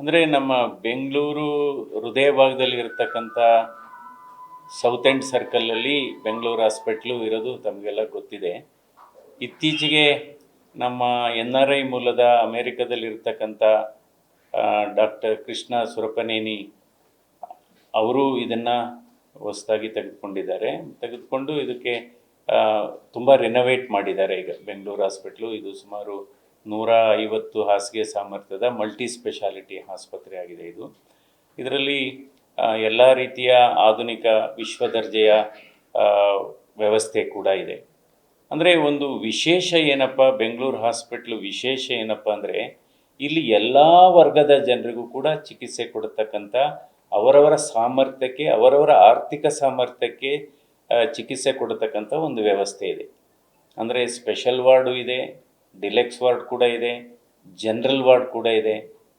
ಅಂದರೆ ನಮ್ಮ ಬೆಂಗಳೂರು ಹೃದಯ ಭಾಗದಲ್ಲಿ ಇರತಕ್ಕಂಥ ಸೌತ್ ಎಂಡ್ ಸರ್ಕಲಲ್ಲಿ ಬೆಂಗಳೂರು ಹಾಸ್ಪಿಟ್ಲು ಇರೋದು ತಮಗೆಲ್ಲ ಗೊತ್ತಿದೆ. ಇತ್ತೀಚೆಗೆ ನಮ್ಮ NRI ಮೂಲದ ಅಮೇರಿಕದಲ್ಲಿರ್ತಕ್ಕಂಥ ಡಾಕ್ಟರ್ ಕೃಷ್ಣ ಸುರಪನೇನಿ ಅವರು ಇದನ್ನು ಹೊಸದಾಗಿ ತೆಗೆದುಕೊಂಡು ಇದಕ್ಕೆ ತುಂಬ ರಿನೋವೇಟ್ ಮಾಡಿದ್ದಾರೆ. ಈಗ ಬೆಂಗಳೂರು ಹಾಸ್ಪಿಟ್ಲು ಇದು ಸುಮಾರು 150 ಹಾಸಿಗೆ ಸಾಮರ್ಥ್ಯದ ಮಲ್ಟಿ ಸ್ಪೆಷಾಲಿಟಿ ಆಸ್ಪತ್ರೆ ಆಗಿದೆ. ಇದರಲ್ಲಿ ಎಲ್ಲ ರೀತಿಯ ಆಧುನಿಕ ವಿಶ್ವ ದರ್ಜೆಯ ವ್ಯವಸ್ಥೆ ಕೂಡ ಇದೆ. ಅಂದರೆ ಒಂದು ವಿಶೇಷ ಏನಪ್ಪ, ಬೆಂಗಳೂರು ಹಾಸ್ಪಿಟ್ಲು ವಿಶೇಷ ಏನಪ್ಪ ಅಂದರೆ ಇಲ್ಲಿ ಎಲ್ಲ ವರ್ಗದ ಜನರಿಗೂ ಕೂಡ ಚಿಕಿತ್ಸೆ ಕೊಡತಕ್ಕಂಥ ಅವರವರ ಸಾಮರ್ಥ್ಯಕ್ಕೆ, ಅವರವರ ಆರ್ಥಿಕ ಸಾಮರ್ಥ್ಯಕ್ಕೆ ಚಿಕಿತ್ಸೆ ಕೊಡತಕ್ಕಂಥ ಒಂದು ವ್ಯವಸ್ಥೆ ಇದೆ. ಅಂದರೆ ಸ್ಪೆಷಲ್ ವಾರ್ಡು ಇದೆ, ಡಿಲೆಕ್ಸ್ ವಾರ್ಡ್ ಕೂಡ ಇದೆ, ಜನರಲ್ ವಾರ್ಡ್ ಕೂಡ ಇದೆ.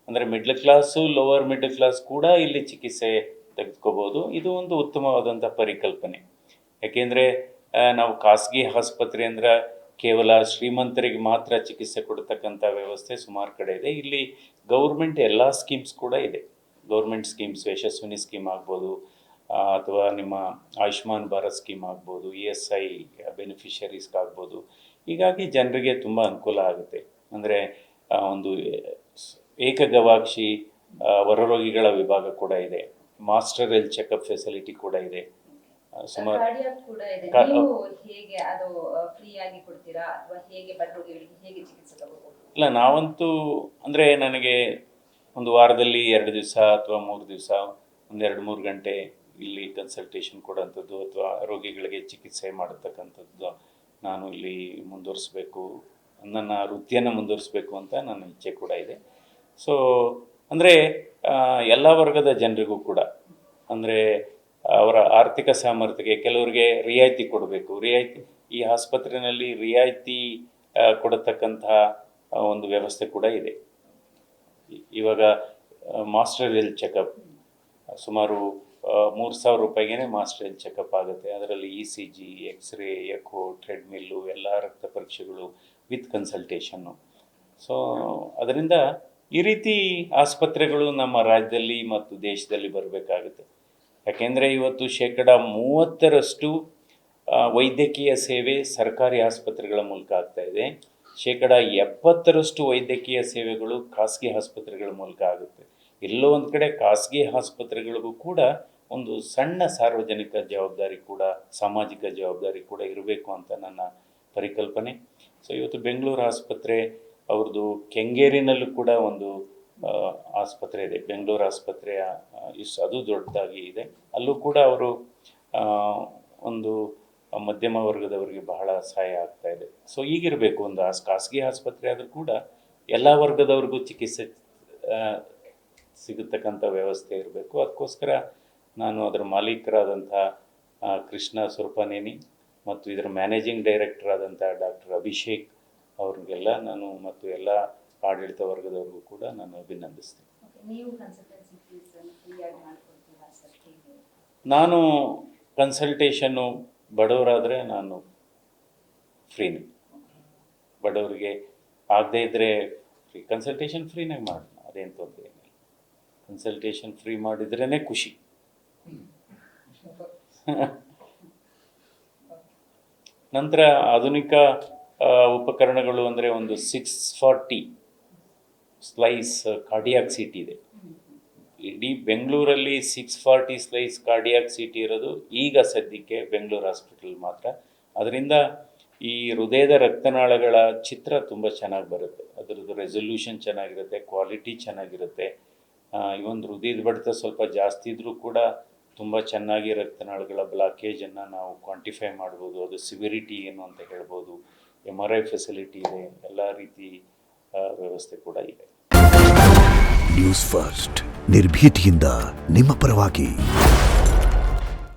ಅಂದರೆ middle class, lower middle class ಕೂಡ ಇಲ್ಲಿ ಚಿಕಿತ್ಸೆ ತೆಗೆದುಕೋಬೋದು. ಇದು ಒಂದು ಉತ್ತಮವಾದಂಥ ಪರಿಕಲ್ಪನೆ. ಯಾಕೆಂದರೆ ನಾವು ಖಾಸಗಿ ಆಸ್ಪತ್ರೆ ಅಂದರೆ ಕೇವಲ ಶ್ರೀಮಂತರಿಗೆ ಮಾತ್ರ ಚಿಕಿತ್ಸೆ ಕೊಡ್ತಕ್ಕಂಥ ವ್ಯವಸ್ಥೆ ಸುಮಾರು ಕಡೆ ಇದೆ. ಇಲ್ಲಿ ಗೌರ್ಮೆಂಟ್ ಎಲ್ಲ ಸ್ಕೀಮ್ಸ್ ಕೂಡ ಇದೆ. ಗೌರ್ಮೆಂಟ್ ಸ್ಕೀಮ್ಸ್, ಯಶಸ್ವಿನಿ ಸ್ಕೀಮ್ ಆಗ್ಬೋದು, ಅಥವಾ ನಿಮ್ಮ ಆಯುಷ್ಮಾನ್ ಭಾರತ್ ಸ್ಕೀಮ್ ಆಗ್ಬೋದು, ESI ಬೆನಿಫಿಷರೀಸ್ಗಾಗ್ಬೋದು. ಹೀಗಾಗಿ ಜನರಿಗೆ ತುಂಬ ಅನುಕೂಲ ಆಗುತ್ತೆ. ಅಂದರೆ ಒಂದು ಏಕಗವಾಕ್ಷಿ ಹೊರರೋಗಿಗಳ ವಿಭಾಗ ಕೂಡ ಇದೆ, ಮಾಸ್ಟರ್ ಹೆಲ್ತ್ ಚೆಕಪ್ ಫೆಸಿಲಿಟಿ ಕೂಡ ಇದೆ. ಸುಮಾರು ಇಲ್ಲ, ನಾವಂತೂ ಅಂದರೆ ನನಗೆ ಒಂದು ವಾರದಲ್ಲಿ 2 ದಿವಸ ಅಥವಾ 3 ದಿವಸ ಒಂದು 2-3 ಗಂಟೆ ಇಲ್ಲಿ ಕನ್ಸಲ್ಟೇಷನ್ ಕೊಡೋಂಥದ್ದು ಅಥವಾ ರೋಗಿಗಳಿಗೆ ಚಿಕಿತ್ಸೆ ಮಾಡತಕ್ಕಂಥದ್ದು ನಾನು ಇಲ್ಲಿ ಮುಂದುವರಿಸಬೇಕು, ನನ್ನ ವೃತ್ತಿಯನ್ನು ಮುಂದುವರಿಸಬೇಕು ಅಂತ ನನ್ನ ಇಚ್ಛೆ ಕೂಡ ಇದೆ. ಸೊ ಅಂದರೆ ಎಲ್ಲ ವರ್ಗದ ಜನರಿಗೂ ಕೂಡ, ಅಂದರೆ ಅವರ ಆರ್ಥಿಕ ಸಾಮರ್ಥ್ಯಕ್ಕೆ ಕೆಲವರಿಗೆ ರಿಯಾಯಿತಿ ಕೊಡಬೇಕು. ಈ ಆಸ್ಪತ್ರೆಯಲ್ಲಿ ರಿಯಾಯಿತಿ ಕೊಡತಕ್ಕಂತಹ ಒಂದು ವ್ಯವಸ್ಥೆ ಕೂಡ ಇದೆ. ಇವಾಗ ಮಾಸ್ಟರ್ ಹೆಲ್ತ್ ಚೆಕಪ್ ಸುಮಾರು 3,000 ರೂಪಾಯಿಗೆ ಮಾಸ್ಟರ್ ಹೆಲ್ತ್ ಚೆಕಪ್ ಆಗುತ್ತೆ. ಅದರಲ್ಲಿ ECG, ಎಕ್ಸ್ರೇ, ಎಕೋ, ಟ್ರೆಡ್ಮಿಲ್ಲು, ಎಲ್ಲ ರಕ್ತ ಪರೀಕ್ಷೆಗಳು ವಿತ್ ಕನ್ಸಲ್ಟೇಷನ್ನು. ಸೊ ಅದರಿಂದ ಈ ರೀತಿ ಆಸ್ಪತ್ರೆಗಳು ನಮ್ಮ ರಾಜ್ಯದಲ್ಲಿ ಮತ್ತು ದೇಶದಲ್ಲಿ ಬರಬೇಕಾಗುತ್ತೆ. ಯಾಕೆಂದರೆ ಇವತ್ತು 30% ವೈದ್ಯಕೀಯ ಸೇವೆ ಸರ್ಕಾರಿ ಆಸ್ಪತ್ರೆಗಳ ಮೂಲಕ ಆಗ್ತಾಯಿದೆ. 70% ವೈದ್ಯಕೀಯ ಸೇವೆಗಳು ಖಾಸಗಿ ಆಸ್ಪತ್ರೆಗಳ ಮೂಲಕ ಆಗುತ್ತೆ. ಎಲ್ಲೋ ಒಂದು ಕಡೆ ಖಾಸಗಿ ಆಸ್ಪತ್ರೆಗಳಿಗೂ ಕೂಡ ಒಂದು ಸಣ್ಣ ಸಾರ್ವಜನಿಕ ಜವಾಬ್ದಾರಿ ಕೂಡ, ಸಾಮಾಜಿಕ ಜವಾಬ್ದಾರಿ ಕೂಡ ಇರಬೇಕು ಅಂತ ನನ್ನ ಪರಿಕಲ್ಪನೆ. ಸೊ ಇವತ್ತು ಬೆಂಗಳೂರು ಆಸ್ಪತ್ರೆ ಅವ್ರದ್ದು ಕೆಂಗೇರಿನಲ್ಲೂ ಕೂಡ ಒಂದು ಆಸ್ಪತ್ರೆ ಇದೆ, ಬೆಂಗಳೂರು ಆಸ್ಪತ್ರೆಯ ಅದು ದೊಡ್ಡದಾಗಿ ಇದೆ. ಅಲ್ಲೂ ಕೂಡ ಅವರು ಒಂದು ಮಧ್ಯಮ ವರ್ಗದವರಿಗೆ ಬಹಳ ಸಹಾಯ ಆಗ್ತಾ ಇದೆ. ಸೊ ಈಗಿರಬೇಕು, ಒಂದು ಖಾಸಗಿ ಆಸ್ಪತ್ರೆ ಆದರೂ ಕೂಡ ಎಲ್ಲ ವರ್ಗದವ್ರಿಗೂ ಚಿಕಿತ್ಸೆ ಸಿಗತಕ್ಕಂಥ ವ್ಯವಸ್ಥೆ ಇರಬೇಕು. ಅದಕ್ಕೋಸ್ಕರ ನಾನು ಅದರ ಮಾಲೀಕರಾದಂಥ ಕೃಷ್ಣ ಸುರಪನೇನಿ ಮತ್ತು ಇದರ ಮ್ಯಾನೇಜಿಂಗ್ ಡೈರೆಕ್ಟರ್ ಆದಂಥ ಡಾಕ್ಟರ್ ಅಭಿಷೇಕ್ ಅವ್ರಿಗೆಲ್ಲ ನಾನು ಮತ್ತು ಎಲ್ಲ ಆಡಳಿತ ವರ್ಗದವ್ರಿಗೂ ಕೂಡ ನಾನು ಅಭಿನಂದಿಸ್ತೀನಿ. ನಾನು ಕನ್ಸಲ್ಟೇಷನ್ನು ಬಡವರಾದರೆ ನಾನು ಫ್ರೀನೇ, ಬಡವರಿಗೆ ಆಗದೇ ಇದ್ದರೆ ಫ್ರೀ ಕನ್ಸಲ್ಟೇಷನ್ ಫ್ರೀನಾಗಿ ಮಾಡೋಣ, ಅದೇನು ತೊಂದರೆ ಏನಿಲ್ಲ. ಕನ್ಸಲ್ಟೇಷನ್ ಫ್ರೀ ಮಾಡಿದ್ರೇ ಖುಷಿ. ನಂತರ ಆಧುನಿಕ ಉಪಕರಣಗಳು ಅಂದರೆ ಒಂದು 640 ಸ್ಲೈಸ್ ಕಾರ್ಡಿಯಾಕ್ CT ಇದೆ. ಇಡೀ ಬೆಂಗಳೂರಲ್ಲಿ 640 ಸ್ಲೈಸ್ ಕಾರ್ಡಿಯಾಕ್ CT ಇರೋದು ಈಗ ಸದ್ಯಕ್ಕೆ ಬೆಂಗಳೂರು ಹಾಸ್ಪಿಟಲ್ ಮಾತ್ರ. ಅದರಿಂದ ಈ ಹೃದಯದ ರಕ್ತನಾಳಗಳ ಚಿತ್ರ ತುಂಬ ಚೆನ್ನಾಗಿ ಬರುತ್ತೆ, ಅದರದ್ದು ರೆಸಲ್ಯೂಷನ್ ಚೆನ್ನಾಗಿರುತ್ತೆ, ಕ್ವಾಲಿಟಿ ಚೆನ್ನಾಗಿರುತ್ತೆ. ಈ ಒಂದು ಹೃದಯದ ಬಡಿತ ಸ್ವಲ್ಪ ಜಾಸ್ತಿ ಇದ್ದರೂ ಕೂಡ ತುಂಬ ಚೆನ್ನಾಗಿ ರಕ್ತನಾಳಗಳ ಬ್ಲಾಕೇಜನ್ನು ನಾವು ಕ್ವಾಂಟಿಫೈ ಮಾಡ್ಬೋದು, ಅದು ಸಿವಿರಿಟಿ ಏನು ಅಂತ ಹೇಳ್ಬೋದು. MRI ಫೆಸಿಲಿಟಿ ಇದೆ, ಎಲ್ಲ ರೀತಿ ವ್ಯವಸ್ಥೆ ಕೂಡ ಇದೆ. ನ್ಯೂಸ್ ಫಸ್ಟ್, ನಿರ್ಭೀತಿಯಿಂದ ನಿಮ್ಮ ಪರವಾಗಿ.